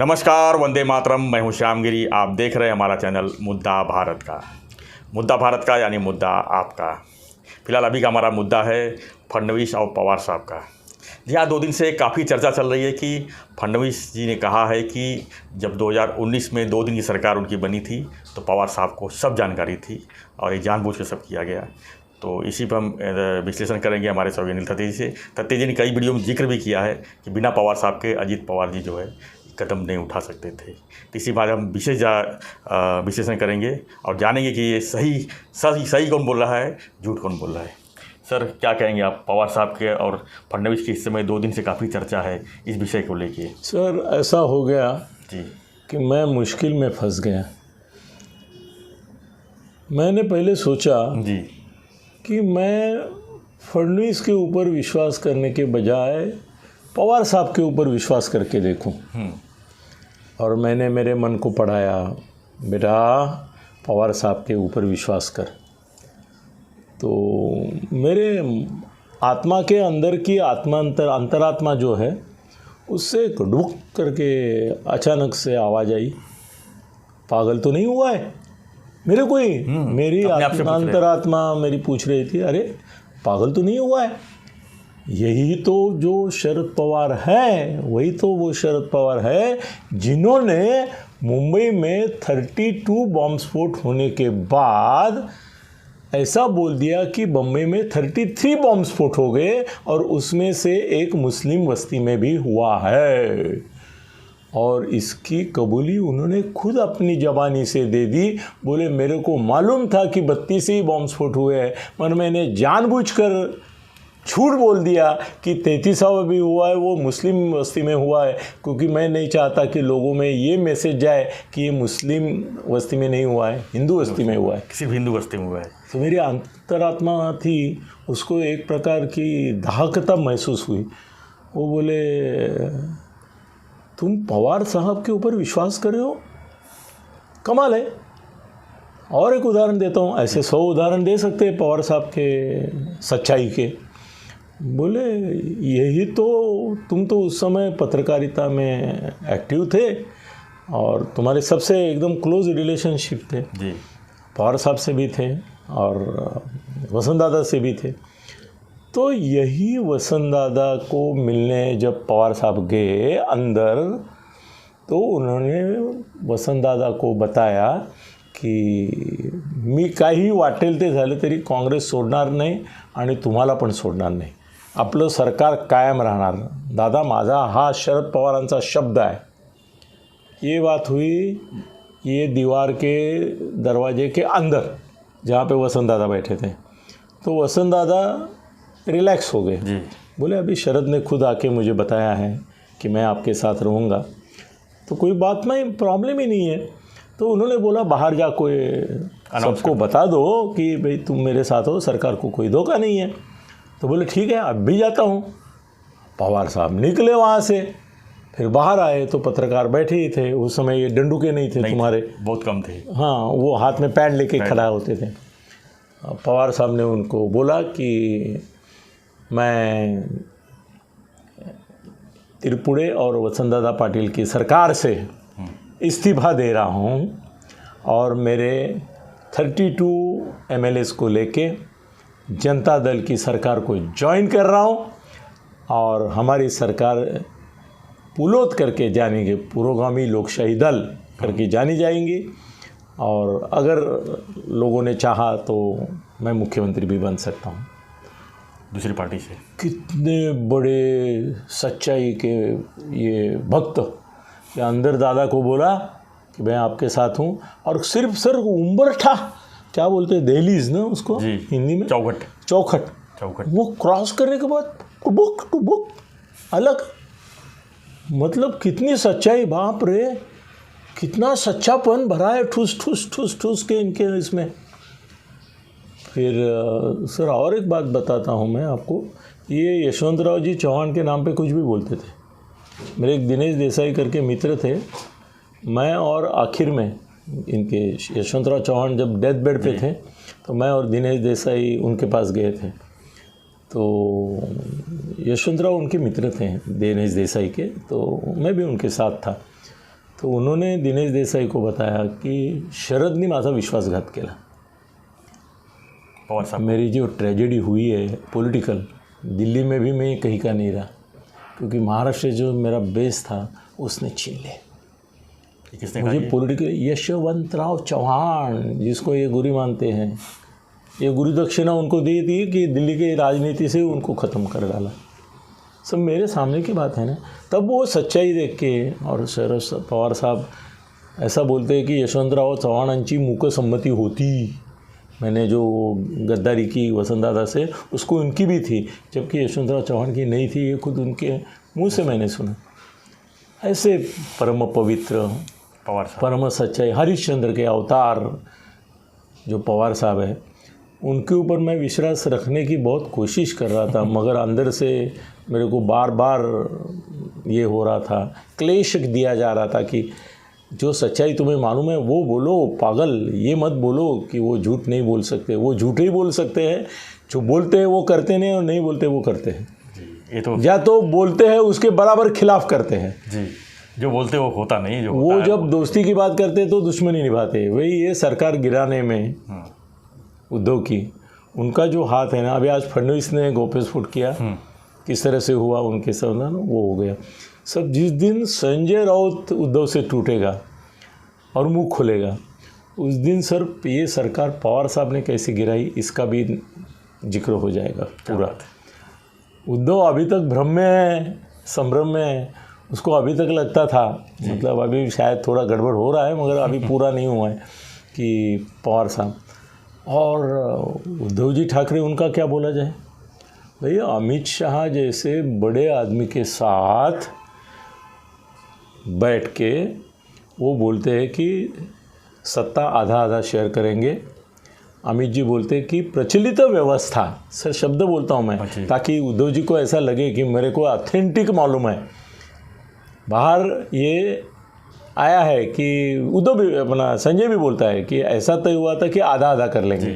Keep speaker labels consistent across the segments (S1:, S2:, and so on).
S1: नमस्कार, वंदे मातरम। मैं हूं श्यामगिरी। आप देख रहे हैं हमारा चैनल मुद्दा भारत का यानी मुद्दा आपका। फिलहाल अभी का हमारा मुद्दा है फडणवीस और पवार साहब का। जी हाँ, 2 दिन से काफ़ी चर्चा चल रही है कि फडणवीस जी ने कहा है कि जब 2019 में 2 दिन की सरकार उनकी बनी थी तो पवार साहब को सब जानकारी थी और ये जानबूझ के सब किया गया। तो इसी पर हम विश्लेषण करेंगे हमारे सहयोगी अनिल थत्ते जी से। थत्ते जी ने कई वीडियो में जिक्र भी किया है कि बिना पवार साहब के अजीत पवार जी जो है कदम नहीं उठा सकते थे। तो इसी बारे हम विशेष विश्लेषण करेंगे और जानेंगे कि ये सही कौन बोल रहा है, झूठ कौन बोल रहा है। सर, क्या कहेंगे आप पवार साहब के और फडणवीस के इस समय 2 दिन से काफ़ी चर्चा है इस विषय को लेके।
S2: सर, ऐसा हो गया
S1: जी
S2: कि मैं मुश्किल में फंस गया। मैंने पहले सोचा
S1: जी
S2: कि मैं फडणवीस के ऊपर विश्वास करने के बजाय पवार साहब के ऊपर विश्वास करके देखूं। और मैंने मेरे मन को पढ़ाया, बेटा पवार साहब के ऊपर विश्वास कर। तो मेरे आत्मा के अंदर की अंतरात्मा जो है उससे एक डुक करके अचानक से आवाज़ आई, पागल तो नहीं हुआ है? मेरे कोई मेरी अंतरात्मा मेरी पूछ रही थी, अरे पागल तो नहीं हुआ है? यही तो जो शरद पवार है, वही तो वो शरद पवार है जिन्होंने मुंबई में 32 बॉम्ब स्फोट होने के बाद ऐसा बोल दिया कि बम्बई में 33 बॉम्ब स्फोट हो गए और उसमें से एक मुस्लिम बस्ती में भी हुआ है। और इसकी कबूली उन्होंने खुद अपनी ज़बानी से दे दी। बोले मेरे को मालूम था कि 32 ही बॉम्ब स्फोट हुए हैं, पर मैंने जानबूझकर झूठ बोल दिया कि 33वां भी हुआ है, वो मुस्लिम बस्ती में हुआ है, क्योंकि मैं नहीं चाहता कि लोगों में ये मैसेज जाए कि ये मुस्लिम बस्ती में नहीं हुआ है, हिंदू बस्ती में हुआ है,
S1: सिर्फ हिंदू बस्ती में हुआ है।
S2: तो मेरी अंतरात्मा थी, उसको एक प्रकार की दाहकता महसूस हुई। वो बोले तुम पवार साहब के ऊपर विश्वास कर रहे हो? कमाल है। और एक उदाहरण देता हूँ, ऐसे 100 उदाहरण दे सकते हैं पवार साहब के सच्चाई के। बोले यही तो तुम तो उस समय पत्रकारिता में एक्टिव थे और तुम्हारे सबसे एकदम क्लोज रिलेशनशिप थे
S1: जी।
S2: पवार साहब से भी थे और वसंत दादा से भी थे। तो यही वसंत दादा को मिलने जब पवार साहब गए अंदर, तो उन्होंने वसंत दादा को बताया की मी काही वाटेल ते झालं तरी काँग्रेस सोडणार नाही आणि तुम्हाला पण सोडणार नाही, आपलं सरकार कायम राहणार। दादा, माझा हा शरद पवारांचा शब्द आहे। ये बात हुई ये दीवार के दरवाजे के अंदर जहाँ पे वसंत दादा बैठे थे। तो वसंत दादा रिलैक्स हो गए। बोले अभी शरद ने खुद आके मुझे बताया है कि मैं आपके साथ रहूँगा, तो कोई बात नहीं, प्रॉब्लम ही नहीं है। तो उन्होंने बोला बाहर जा कोई सबको बता दो कि भाई तुम मेरे साथ हो, सरकार को कोई धोखा नहीं है। तो बोले ठीक है, अब भी जाता हूँ। पवार साहब निकले वहाँ से, फिर बाहर आए तो पत्रकार बैठे ही थे। उस समय ये डंडूके नहीं थे, तुम्हारे
S1: बहुत कम थे।
S2: हाँ, वो हाथ में पैड लेके खड़ा होते थे। पवार साहब ने उनको बोला कि मैं त्रिपुरे और वसंत दादा पाटिल की सरकार से इस्तीफा दे रहा हूँ और मेरे 32 MLAs को लेके जनता दल की सरकार को ज्वाइन कर रहा हूँ और हमारी सरकार पुलोत करके जानेंगे, पुरोगामी लोकशाही दल करके जानी जाएंगी, और अगर लोगों ने चाहा तो मैं मुख्यमंत्री भी बन सकता हूँ
S1: दूसरी पार्टी से। कितने
S2: बड़े सच्चाई के ये भक्त कि अंदर दादा को बोला कि मैं आपके साथ हूँ, और सिर्फ सर उम्बरठा, क्या बोलते हैं दहलीज ना उसको हिंदी में, चौखट वो क्रॉस करने के बाद टुबुक अलग। मतलब कितनी सच्चाई, बाप रे, कितना सच्चापन भरा है ठूस के इनके इसमें। फिर सर और एक बात बताता हूँ मैं आपको, ये यशवंतराव जी चौहान के नाम पे कुछ भी बोलते थे। मेरे एक दिनेश देसाई करके मित्र थे, मैं और आखिर में इनके यशवंतराव चौहान जब डेथ बेड पे थे तो मैं और दिनेश देसाई उनके पास गए थे। तो यशवंतराव उनके मित्र थे दिनेश देसाई के, तो मैं भी उनके साथ था। तो उन्होंने दिनेश देसाई को बताया कि शरदनी माझा विश्वासघात केला.
S1: पवार साहब
S2: मेरी जो ट्रेजेडी हुई है पॉलिटिकल, दिल्ली में भी मैं कहीं का नहीं रहा, क्योंकि महाराष्ट्र जो मेरा बेस था उसने छीन लिया.
S1: किसने
S2: मुझे
S1: कहा
S2: पॉलिटिकल यशवंतराव चौहान, जिसको ये गुरु मानते हैं, ये गुरु दक्षिणा उनको दी थी कि दिल्ली की राजनीति से उनको ख़त्म कर डाला. सब मेरे सामने की बात है ना. तब वो सच्चाई देख के, और शरद पवार साहब ऐसा बोलते हैं कि यशवंतराव चव्हाणांची मूकसंमती होती. मैंने जो गद्दारी की वसंतदादा से, उसको उनकी भी थी, जबकि यशवंतराव चव्हाण की नहीं थी. ये खुद उनके मुंह से मैंने सुना. ऐसे परम पवित्र,
S1: पवार साहब
S2: परम सच्चाई, हरिश्चंद्र के अवतार जो पवार साहब है, उनके ऊपर मैं विश्वास रखने की बहुत कोशिश कर रहा था, मगर अंदर से मेरे को बार बार ये हो रहा था, क्लेश दिया जा रहा था कि जो सच्चाई तुम्हें मालूम है वो बोलो, पागल ये मत बोलो कि वो झूठ नहीं बोल सकते. वो झूठ ही बोल सकते हैं, जो बोलते हैं वो करते नहीं, और नहीं बोलते वो करते हैं.
S1: ये तो
S2: या तो बोलते हैं उसके बराबर खिलाफ करते हैं.
S1: जी, जो बोलते वो होता नहीं, जो
S2: वो जब दोस्ती की बात करते तो दुश्मनी निभाते. वही ये सरकार गिराने में उद्धव की उनका जो हाथ है ना. अभी आज फडणवीस ने गोप्यस्फोट किया, किस तरह से हुआ उनके साथ ना, वो हो गया सब. जिस दिन संजय राउत उद्धव से टूटेगा और मुंह खोलेगा, उस दिन सर ये सरकार पवार साहब ने कैसे गिराई इसका भी जिक्र हो जाएगा पूरा. उद्धव अभी तक भ्रम में है, संभ्रम में है. उसको अभी तक लगता था, मतलब अभी शायद थोड़ा गड़बड़ हो रहा है, मगर अभी पूरा नहीं हुआ है कि पवार साहब. और उद्धव जी ठाकरे, उनका क्या बोला जाए. भैया अमित शाह जैसे बड़े आदमी के साथ बैठ के वो बोलते हैं कि सत्ता आधा आधा शेयर करेंगे. अमित जी बोलते हैं कि प्रचलित व्यवस्था, सर शब्द बोलता हूँ मैं, ताकि उद्धव जी को ऐसा लगे कि मेरे को ऑथेंटिक मालूम है. बाहर ये आया है कि उद्धव भी, अपना संजय भी बोलता है कि ऐसा तय हुआ था कि आधा आधा कर लेंगे.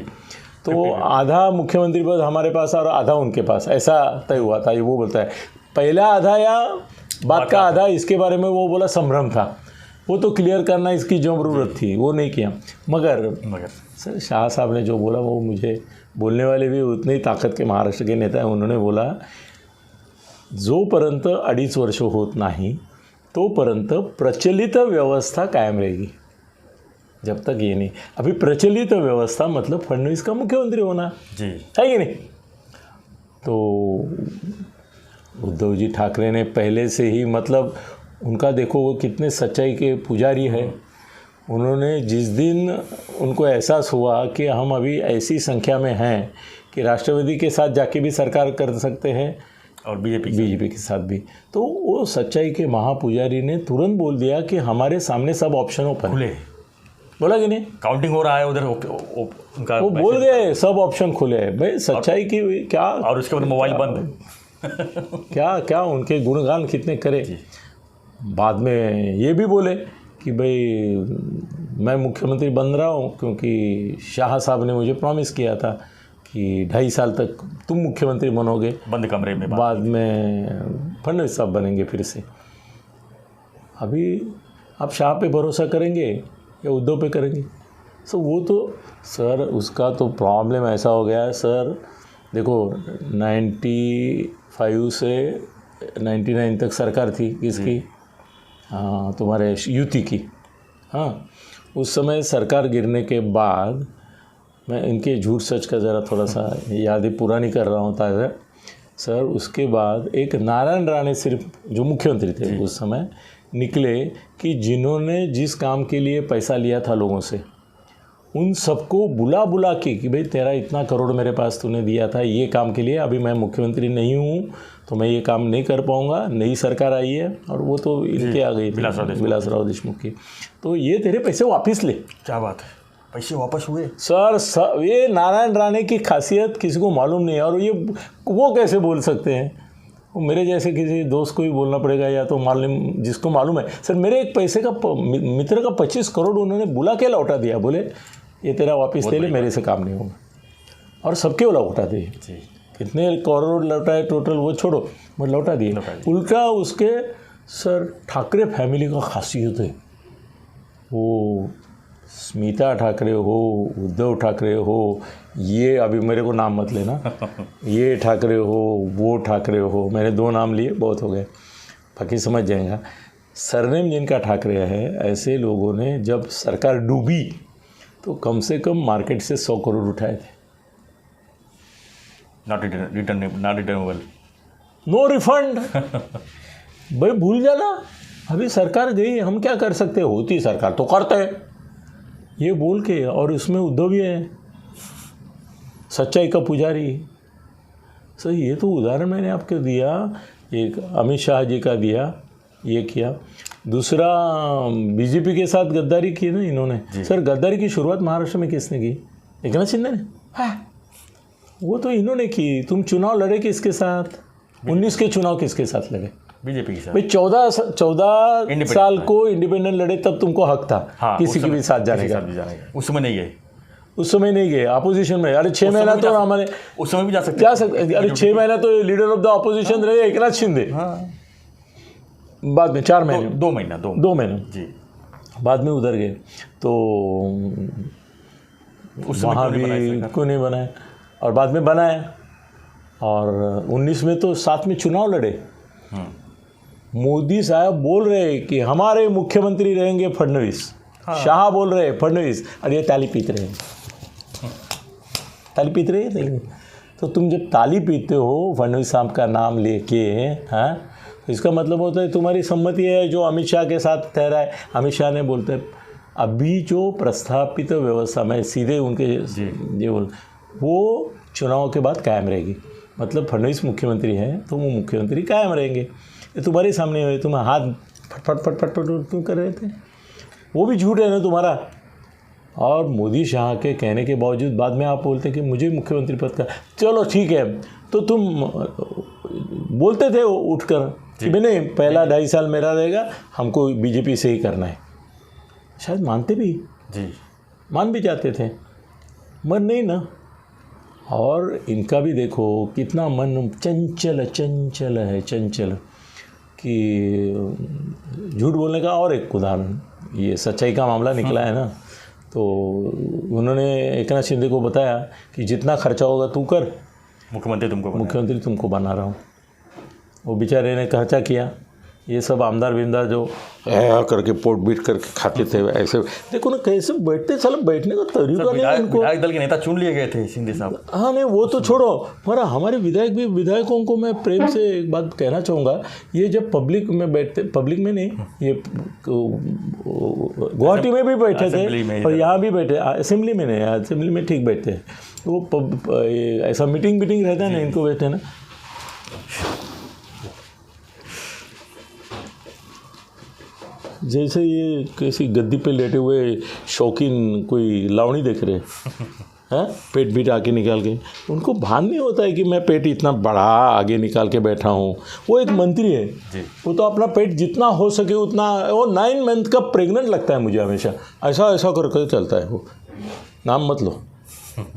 S2: तो आधा मुख्यमंत्री पद हमारे पास और आधा उनके पास, ऐसा तय हुआ था. ये वो बोलता है पहला आधा या बात का आधा, इसके बारे में वो बोला संभ्रम था. वो तो क्लियर करना इसकी जो ज़रूरत थी वो नहीं किया. मगर सर शाह साहब ने जो बोला, वो मुझे बोलने वाले भी उतनी ही ताकत के महाराष्ट्र के नेता हैं. उन्होंने बोला जोपर्यंत 2.5 वर्ष होत नाही तोपर्यंत प्रचलित व्यवस्था कायम रहेगी. जब तक ये नहीं, अभी प्रचलित व्यवस्था मतलब फडणवीस का मुख्यमंत्री होना
S1: जी,
S2: है कि नहीं. तो उद्धव जी ठाकरे ने पहले से ही, मतलब उनका देखो वो कितने सच्चाई के पुजारी है. उन्होंने जिस दिन उनको एहसास हुआ कि हम अभी ऐसी संख्या में हैं कि राष्ट्रवादी के साथ जाके भी सरकार कर सकते हैं
S1: और बीजेपी के साथ भी,
S2: तो वो सच्चाई के महापुजारी ने तुरंत बोल दिया कि हमारे सामने सब ऑप्शन ओपन
S1: खुले.
S2: बोला कि नहीं,
S1: काउंटिंग हो रहा है उधर, उनका
S2: वो बोल गए सब ऑप्शन खुले हैं. भाई सच्चाई की क्या,
S1: और उसके बाद मोबाइल बंद.
S2: क्या क्या उनके गुणगान कितने करे. बाद में ये भी बोले कि भाई मैं मुख्यमंत्री बन रहा हूँ क्योंकि शाह साहब ने मुझे प्रॉमिस किया था कि 2.5 साल तक तुम मुख्यमंत्री बनोगे,
S1: बंद कमरे में.
S2: बाद में फडणवीस साहब बनेंगे फिर से. अभी आप शाह पे भरोसा करेंगे या उद्धव पे करेंगे. सो वो तो सर उसका तो प्रॉब्लम ऐसा हो गया है सर. देखो 95 से 99 तक सरकार थी किसकी, हाँ तुम्हारे युति की. हाँ उस समय सरकार गिरने के बाद, मैं इनके झूठ सच का ज़रा थोड़ा सा यादें पुरानी कर रहा हूँ ताज़ा. सर उसके बाद एक नारायण राणे सिर्फ जो मुख्यमंत्री थे उस समय निकले कि जिन्होंने जिस काम के लिए पैसा लिया था लोगों से, उन सबको बुला के कि भाई तेरा इतना करोड़ मेरे पास तूने दिया था ये काम के लिए, अभी मैं मुख्यमंत्री नहीं हूँ तो मैं ये काम नहीं कर पाऊँगा. नई सरकार आई है और वो तो इनके आ गई थी, विलासराव देशमुख की. तो ये तेरे पैसे वापस ले.
S1: क्या बात है, पैसे वापस हुए
S2: सर. ये नारायण राणे की खासियत किसी को मालूम नहीं है. और ये वो कैसे बोल सकते हैं, वो मेरे जैसे किसी दोस्त को भी बोलना पड़ेगा या तो मालूम जिसको मालूम है. सर मेरे एक पैसे का मित्र का 25 करोड़ उन्होंने बुला के लौटा दिया. बोले ये तेरा वापस ले ले, मेरे से काम नहीं होगा. और सबके वो लौटा दिए. कितने करोड़ लौटाए टोटल वो छोड़ो, मैं लौटा दिए. उल्टा उसके सर ठाकरे फैमिली का खासियत है वो स्मिता ठाकरे हो, उद्धव ठाकरे हो, ये अभी मेरे को नाम मत लेना, ये ठाकरे हो, वो ठाकरे हो, मैंने 2 नाम लिए, बहुत हो गए, बाकी समझ जाएगा। सरनेम जिनका ठाकरे है, ऐसे लोगों ने जब सरकार डूबी तो कम से कम मार्केट से 100 करोड़ उठाए थे।
S1: Not returnable,
S2: no refund. भाई भूल जाना, अभी सरकार गई, हम क्या कर सकते, होती सरकार तो करते हैं, ये बोल के। और इसमें उद्धव भी है, सच्चाई का पुजारी। सर ये तो उदाहरण मैंने आपको दिया, एक अमित शाह जी का दिया, ये किया। दूसरा बीजेपी के साथ गद्दारी की ना इन्होंने। सर गद्दारी की शुरुआत महाराष्ट्र में किसने की? एकनाथ शिंदे ने। हाँ, वो तो इन्होंने की। तुम चुनाव लड़े किसके साथ? 19 के चुनाव किसके साथ लड़े?
S1: बीजेपी के साथ।
S2: भाई 14 साल को इंडिपेंडेंट लड़े, तब तुमको हक था किसी के भी साथ जाने का।
S1: उस समय नहीं गए,
S2: उस समय नहीं गए, अपोजिशन में। अरे 6 महीना तो हमारे,
S1: उस समय भी जा सकते।
S2: अरे 6 महीना तो लीडर ऑफ द अपोजिशन रहे एकनाथ शिंदे। बाद में 4 महीने,
S1: 2 महीना,
S2: 2 महीने
S1: जी,
S2: बाद में उधर गए। तो वहाँ भी क्यों नहीं बनाए, और बाद में बनाए। और 19 में तो साथ में चुनाव लड़े। मोदी साहब बोल रहे कि हमारे मुख्यमंत्री रहेंगे फडणवीस, शाह बोल रहे फडणवीस, और ये ताली पीते रहे, ताली पीते रहे। तो तुम जब ताली पीते हो फडणवीस साहब का नाम लेके, हाँ, तो इसका मतलब होता है तुम्हारी सम्मति है जो अमित शाह के साथ ठहरा है। अमित शाह ने बोलते हैं अभी जो प्रस्थापित व्यवस्था में सीधे उनके ये बोल, वो चुनाव के बाद कायम रहेगी। मतलब फडणवीस मुख्यमंत्री हैं तो वो मुख्यमंत्री कायम रहेंगे। ये तुम्हारे सामने हुए, तुम हाथ फट क्यों कर रहे थे? वो भी झूठ है ना तुम्हारा। और मोदी शाह के कहने के बावजूद बाद में आप बोलते हैं कि मुझे मुख्यमंत्री पद का, चलो ठीक है, तो तुम बोलते थे उठकर कि नहीं पहला 2.5 साल मेरा रहेगा, हमको बीजेपी से ही करना है। शायद मानते भी जी, मान भी जाते थे, मन नहीं ना। और इनका भी देखो कितना मन चंचल है, चंचल, कि झूठ बोलने का। और एक उदाहरण, ये सच्चाई का मामला निकला है ना, तो उन्होंने एकनाथ शिंदे को बताया कि जितना खर्चा होगा तू कर, मुख्यमंत्री तुमको बना रहा हूँ। वो बेचारे ने खर्चा किया। ये सब आमदार बिमदार जो करके पोट बीट करके खाते थे, ऐसे देखो ना कैसे बैठते, साला बैठने का तरीका नहीं इनको।
S1: विधायक दल के नेता चुन लिए गए थे शिंदे साहब।
S2: हाँ नहीं, वो तो छोड़ो, पर हमारे विधायकों को मैं प्रेम से एक बात कहना चाहूँगा। ये जब पब्लिक में बैठते, पब्लिक में नहीं, ये गुवाहाटी में भी बैठे थे और यहाँ भी बैठे, असेंबली में नहीं, असेंबली में ठीक बैठते हैं। वो ऐसा मीटिंग रहता है ना, इनको बैठे ना, जैसे ये किसी गद्दी पे लेटे हुए शौकीन कोई लावणी देख रहे हैं, पेट बीट आके निकाल के। उनको भान नहीं होता है कि मैं पेट इतना बड़ा आगे निकाल के बैठा हूँ। वो एक मंत्री है, वो तो अपना पेट जितना हो सके उतना, वो 9 मंथ का प्रेग्नेंट लगता है मुझे हमेशा, ऐसा करके चलता है वो, नाम मत लो,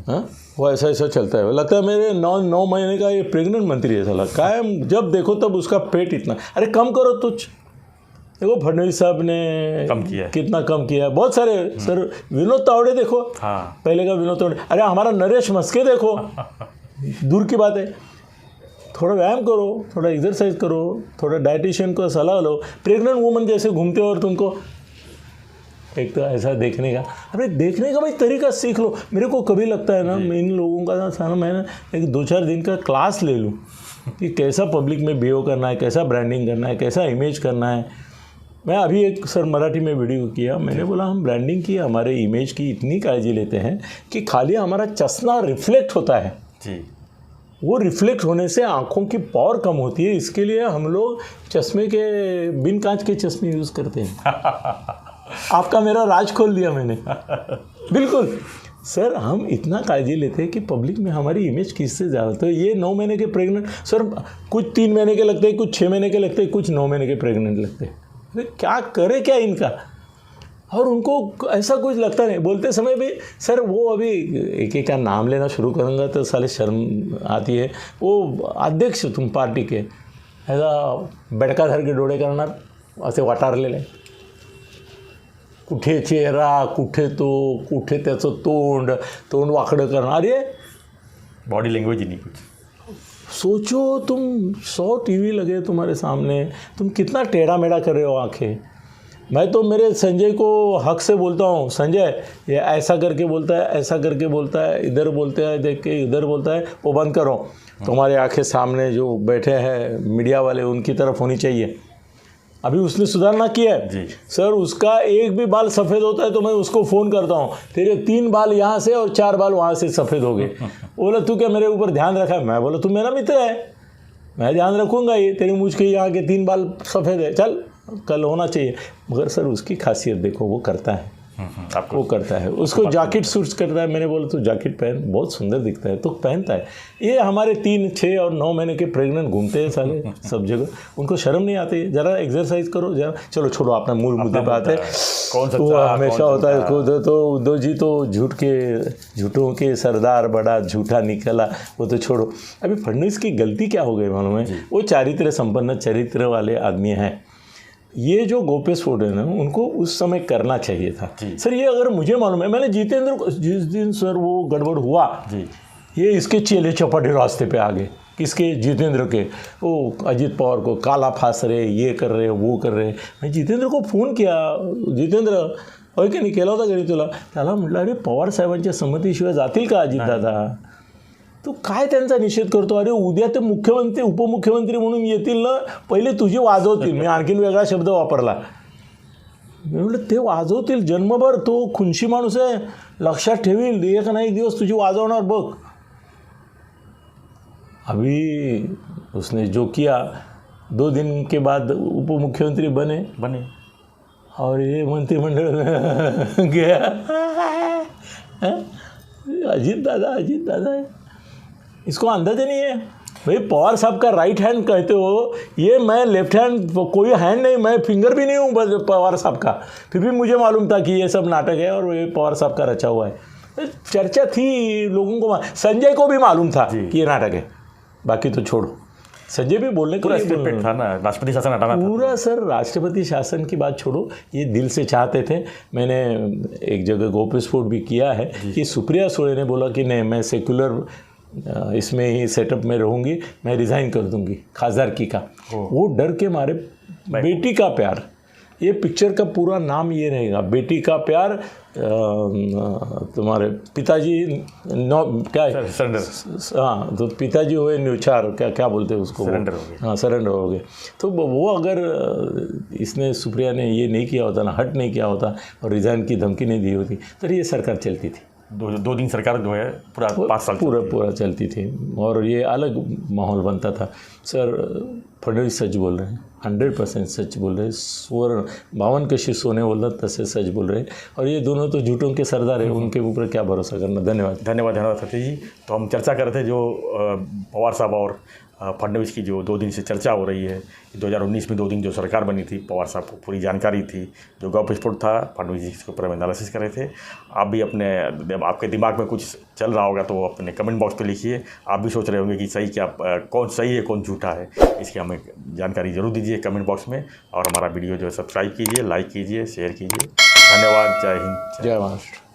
S2: हाँ, वो ऐसा चलता है। लगता है मेरे 9 महीने का ये प्रेग्नेंट मंत्री है साला, कायम जब देखो तब उसका पेट इतना। अरे कम करो तुझ। देखो फडणवीस साहब ने
S1: कम किया, कितना
S2: कम किया, बहुत सारे। सर विनोद तावड़े देखो, हाँ, पहले का विनोद तावड़े, अरे हमारा नरेश मस्के देखो, दूर की बात है। थोड़ा व्यायाम करो, थोड़ा एक्सरसाइज करो, थोड़ा डाइटिशियन को सलाह लो। प्रेग्नेंट वुमन जैसे घूमते हो और तुमको एक तो ऐसा देखने का, अरे देखने का भाई तरीका सीख लो। मेरे को कभी लगता है ना, इन लोगों का सारा मैं ना एक 2-4 दिन का क्लास ले लूँ कि कैसा पब्लिक में बिहेव करना है, कैसा ब्रांडिंग करना है, कैसा इमेज करना है। मैं अभी एक सर मराठी में वीडियो किया, मैंने बोला हम ब्रांडिंग की, हमारे इमेज की इतनी काळजी लेते हैं कि खाली हमारा चश्मा रिफ्लेक्ट होता है जी, वो रिफ्लेक्ट होने से आँखों की पावर कम होती है, इसके लिए हम लोग चश्मे के बिन कांच के चश्मे यूज़ करते हैं। आपका मेरा राज खोल दिया मैंने। बिल्कुल सर, हम इतना काळजी लेते हैं कि पब्लिक में हमारी इमेज किससे ज़्यादा। तो ये 9 महीने के प्रेग्नेंट, सर कुछ 3 महीने के लगते हैं, कुछ 6 महीने के लगते हैं, कुछ 9 महीने के प्रेग्नेंट लगते हैं। क्या करे क्या इनका। और उनको ऐसा कुछ लगता नहीं बोलते समय भी। सर वो अभी एक का नाम लेना शुरू करूँगा तो साले शर्म आती है। वो अध्यक्ष तुम पार्टी के ऐसा बेडका धर के डोळे करणार, असे वाटारलेले, कुठे चेहरा, कुठे त्याचं तोंड वाकडं करणं. अरे
S1: बॉडी लैंग्वेज ही नहीं कुछ.
S2: सोचो, तुम 100 टीवी लगे तुम्हारे सामने, तुम कितना टेढ़ा मेढ़ा कर रहे हो आंखें. मैं तो मेरे संजय को हक से बोलता हूँ, संजय ये ऐसा करके बोलता है, ऐसा करके बोलता है, इधर बोलते हैं देख के इधर बोलता है, वो बंद करो. तुम्हारे आंखें सामने जो बैठे हैं मीडिया वाले उनकी तरफ होनी चाहिए. अभी उसने सुधार ना किया है
S1: जी.
S2: सर, उसका एक भी बाल सफ़ेद होता है तो मैं उसको फ़ोन करता हूँ, तेरे 3 बाल यहाँ से और 4 बाल वहाँ से सफ़ेद हो गए. बोला तू क्या मेरे ऊपर ध्यान रखा है? मैं बोला तू मेरा मित्र है, मैं ध्यान रखूँगा. ये तेरी मुझ के यहाँ के 3 बाल सफ़ेद है, चल कल होना चाहिए. मगर सर उसकी खासियत देखो, वो करता है, वो करता है. उसको जैकेट सूट्स करता है. मैंने बोला तू जैकेट पहन, बहुत सुंदर दिखता है. तो पहनता है. ये हमारे 3, 6 और 9 महीने के प्रेग्नेंट घूमते हैं साले सब जगह. उनको शर्म नहीं आती. ज़रा एक्सरसाइज करो जरा. चलो छोड़ो, अपना मूल मुद्दे पे आते हैं.
S1: कौन सा
S2: वो हमेशा होता है खुद तो उद्धव जी तो झूठों के सरदार, बड़ा झूठा निकला. वो तो छोड़ो. अभी फडणवीस की गलती क्या हो गई मालूम है? वो चारित्र संपन्न चरित्र वाले आदमी हैं. ये जो गोपेस्फोट है ना, उनको उस समय करना चाहिए था सर. ये अगर मुझे मालूम है, मैंने जितेंद्र को जिस दिन सर वो गड़बड़ हुआ जी, ये इसके चेले चपाटे रास्ते पे आ गए. किसके? जितेंद्र के. वो अजित पवार को काला फास रहे, ये कर रहे, वो कर रहे. मैं जितेंद्र को फोन किया, जितेंद्र होय की नाही केला होता घरी तुला? त्याला म्हटलं अरे पवार साहेबांच्या संमतीशिवाय जातील का अजितदादा? तो काय त्यांचा निषेध करतो? अरे उद्या ते मुख्यमंत्री उपमुख्यमंत्री म्हणून येतील ना, पहिले तुझी वाजवतील. मी आणखीन वेगळा शब्द वापरला. मी म्हटलं ते वाजवतील जन्मभर, तो खुनशी माणूस आहे, लक्षात ठेवील, एक ना एक दिवस तुझी वाजवणार बघ. अभी उसने जो किया, 2 दिन के बाद उपमुख्यमंत्री बने और ये मंत्रिमंडल में गया. अजीत दादा है. इसको अंदाजा नहीं है भाई. पवार साहब का राइट हैंड कहते हो, ये मैं लेफ्ट हैंड, कोई हैंड नहीं, मैं फिंगर भी नहीं हूँ पवार साहब का. फिर भी मुझे मालूम था कि ये सब नाटक है और ये पवार साहब का रचा हुआ है. चर्चा थी, लोगों को, संजय को भी मालूम था कि ये नाटक है. बाकी तो छोड़ो, संजय भी बोलने को
S1: था ना, राष्ट्रपति शासन हटाना
S2: पूरा सर. राष्ट्रपति शासन की बात छोड़ो, ये दिल से चाहते थे. मैंने एक जगह गोपेस्फोट भी किया है कि सुप्रिया सुळे ने बोला कि नहीं, मैं सेक्युलर इसमें ही सेटअप में रहूँगी, मैं रिज़ाइन कर दूँगी खासदारकी का. वो डर के मारे. बेटी का प्यार, ये पिक्चर का पूरा नाम ये रहेगा, बेटी का प्यार. तुम्हारे पिताजी क्या है, सरेंडर. हाँ, तो पिताजी हुए न्योछावर, क्या बोलते हैं उसको, सरेंडर हो गए. हाँ, सरेंडर हो गए. तो वो अगर इसने, सुप्रिया ने ये नहीं किया होता ना, हट नहीं किया होता और रिज़ाइन की धमकी नहीं दी होती, तो ये सरकार चलती थी.
S1: 2 दिन सरकार जो है पूरा 5 साल
S2: पूरा चलती थी और ये अलग माहौल बनता था. सर फडणवीस सच बोल रहे हैं, 100% सच बोल रहे हैं. स्वर्ण 52 कशी सोने बोलतात तसे सच बोल रहे हैं. और ये दोनों तो झूठों के सरदार हैं, उनके ऊपर क्या भरोसा करना.
S1: धन्यवाद सतीश जी. तो हम चर्चा कर रहे थे जो पवार साहब और फडणवीस की जो 2 दिन से चर्चा हो रही है. 2019 में 2 दिन जो सरकार बनी थी, पवार साहब को पूरी जानकारी थी. जो गौप्यस्फोट था, फडणवीस जी इसके ऊपर हम एनालिसिस कर रहे थे. आप भी आपके दिमाग में कुछ चल रहा होगा तो अपने कमेंट बॉक्स पे लिखिए. आप भी सोच रहे होंगे कि सही क्या, कौन सही है कौन झूठा है, इसकी हमें जानकारी ज़रूर दीजिए कमेंट बॉक्स में. और हमारा वीडियो जो है सब्सक्राइब कीजिए, लाइक कीजिए, शेयर कीजिए. धन्यवाद. जय हिंद,
S2: जय महाराष्ट्र.